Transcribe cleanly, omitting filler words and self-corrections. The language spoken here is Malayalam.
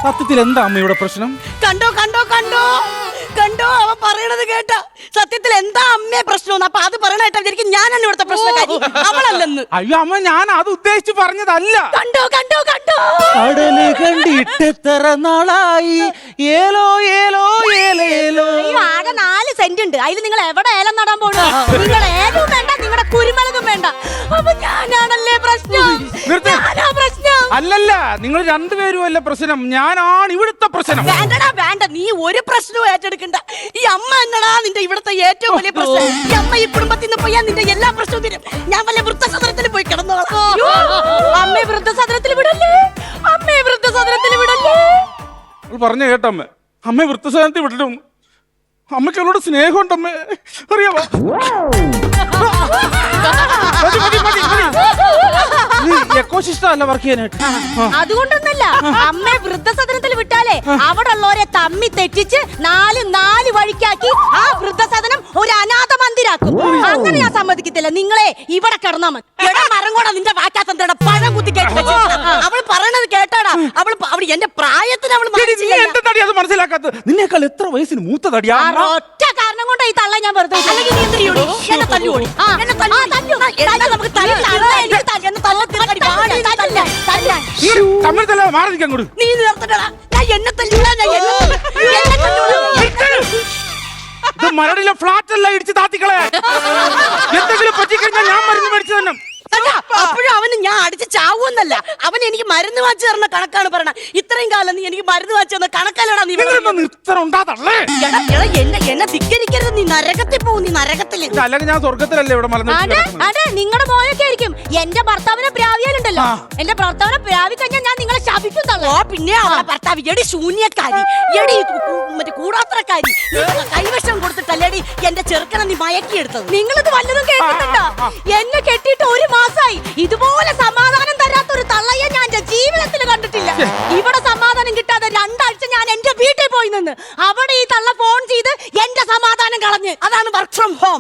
സത്യത്തിൽ എന്താ അമ്മയുടെ പ്രശ്നം? കണ്ടോ കണ്ടോ കണ്ടോ കണ്ടോ അവൻ പറയണത് കേട്ട. സത്യത്തിൽ എന്താ അമ്മയെ പ്രശ്നം? അപ്പൊ അത് പറയണായിട്ട് ഞാനാണ് ഇവിടുത്തെ പ്രശ്നക്കാരി, അവളല്ലെന്ന്. അയ്യോ അമ്മ, ഞാൻ അത് ഉദ്ദേശിച്ച് പറഞ്ഞതല്ല. കണ്ടോ കണ്ടോ കണ്ടോ കടല് കണ്ടിട്ടെത്ര നാളായി, ഏലോ ഏലോ ഏലേലോ. ആകെ 4 സെന്റ് ഉണ്ട്, അതിൽ നിങ്ങൾ എവിടെ ഏലം നടാൻ പോണു? നിങ്ങൾ ഏലും വേണ്ട, നിങ്ങളുടെ കുരുമുളകും വേണ്ട. അപ്പൊ ഞാനാണല്ലേ പ്രശ്നം? ഞാനാ പ്രശ്നം? അല്ലല്ല, നിങ്ങൾ രണ്ടുപേരും അല്ല പ്രശ്നം, ഞാനാണ് ഇവിടുത്തെ പ്രശ്നം. വേണ്ടടാ വേണ്ട, നീ ഒരു പ്രശ്നവും ഏറ്റെടുക്കണ്ട. ഈ അമ്മ എന്നടാ നിന്റെ ഇവിടുത്തെ ഏറ്റവും വലിയ പ്രശ്നം. ഈ അമ്മ ഈ കുടുംബത്തിൽ നിന്ന് പോയാൽ നിന്റെ എല്ലാ പ്രശ്നവും തീരും. ഞാൻ വല്ല വൃദ്ധസദനത്തിൽ പോയി കിടന്നോളാം. അമ്മയെ വൃദ്ധസദനത്തിൽ വിടല്ലേ, അമ്മയെ വൃദ്ധസദനത്തിൽ വിടല്ലേ. പറഞ്ഞ കേട്ടമ്മ, അമ്മ വൃദ്ധസദനത്തിൽ വിട്ടിട്ടും അമ്മയ്ക്ക് അവളോട് സ്നേഹമുണ്ടമ്മേ, അറിയാമോ? എക്കോസിസ്റ്റം അല്ല വർക്ക് ചെയ്യാനായിട്ട്. അതുകൊണ്ടൊന്നല്ല, അമ്മയെ വൃദ്ധസദനത്തിൽ വിട്ടാലേ അവിടെ ഉള്ളവരെ തമ്മി തെറ്റിച്ച് 4 വഴിക്കാക്കി ആ വൃദ്ധസദനം ഒരു അനാഥ മന്ദിരാക്കും. അങ്ങനെ ഞാൻ സമ്മതിക്കത്തില്ല. നിങ്ങളെ ഇവിടെ കിടന്നാ മതി. മരം കൂടെ നിന്റെ വാക്കാത്തന്തയുടെ പഴം കുത്തി കേട്ട അവൾ പറയണത് കേട്ടാടാ. അവൾ എന്റെ പ്രായത്തിന് അവൾ അത് മനസ്സിലാക്കാത്ത നിന്നേക്കാൾ എത്ര വയസ്സിന് മൂത്ത തടിയാ? ഒറ്റ കാരണം കൊണ്ടാ ഈ തള്ള ഞാൻ വെറുതെ. അല്ലെങ്കിൽ നീ എന്തിനോടി എന്നെ തല്ലുകൂടി? നമുക്ക് മാറി നിൽക്കാൻ കൊടു. നീ നിർത്തടാ, ഞാൻ എന്നെ തല്ലൂടാ, ഞാൻ എന്നെ മരടിലെ ഫ്ലാറ്റ് എല്ലാം ഇടിച്ച് താത്തിക്കളെ. എന്തെങ്കിലും പറ്റിക്കഴിഞ്ഞാൽ ഞാൻ മരുന്ന് മേടിച്ചു തന്നെ. അപ്പോഴും അവന് ഞാൻ അടിച്ച് ചാവൂന്നല്ല, അവൻ എനിക്ക് മരുന്ന് വാങ്ങിച്ചു തരുന്ന കണക്കാണ് പറയണ. ഇത്രയും കാലം നീ എനിക്ക് മരുന്ന് വാങ്ങിച്ചു തന്ന കണക്കല്ലടാ നീ. എന്നെ ധിക്കരിക്കരുത്, നീ നരകത്തിൽ പോകും, നീ നരകത്തിൽ. അല്ലെങ്കിൽ ഞാൻ സ്വർഗത്തിലല്ലേ ഇവിടെ മലന്ന്. അതെ, നിങ്ങളുടെ മോയൊക്കെ ആയിരിക്കും. എന്റെ ഭർത്താവിനെ പ്രാവിയാലുണ്ടല്ലോ, എന്റെ ഭർത്താവിനെ പ്രാവി കഴിഞ്ഞാൽ ഞാൻ നിങ്ങളെ ശപിക്കുന്നല്ലോ. പിന്നെ അവളെ ഭർത്താവ് എടി ശൂന്യക്കാരി, എടി മറ്റേ കൂടാത്രക്കാരി, കൈവശം കൊടുത്തിട്ടല്ലേടി എന്റെ ചെറുക്കനെ നീ മയക്കിയെടുത്തത്. നിങ്ങളിത് വല്ലതും കേട്ടിട്ടുണ്ടോ? എന്നെ കെട്ടിയിട്ട് 1 മാസമായി. ഇതുപോലെ സമാധാനം തരാത്ത ഒരു തള്ളയെ ഞാൻ എന്റെ ജീവിതത്തിൽ കണ്ടിട്ടില്ല. ഇവിടെ സമാധാനം കിട്ടാതെ 2 ആഴ്ച ഞാൻ എന്റെ വീട്ടിൽ പോയി നിന്ന് അവിടെ ഈ തള്ള ഫോൺ ചെയ്ത് എന്റെ സമാധാനം കളഞ്ഞ്. അതാണ് വർക്ക് ഫ്രം ഹോം.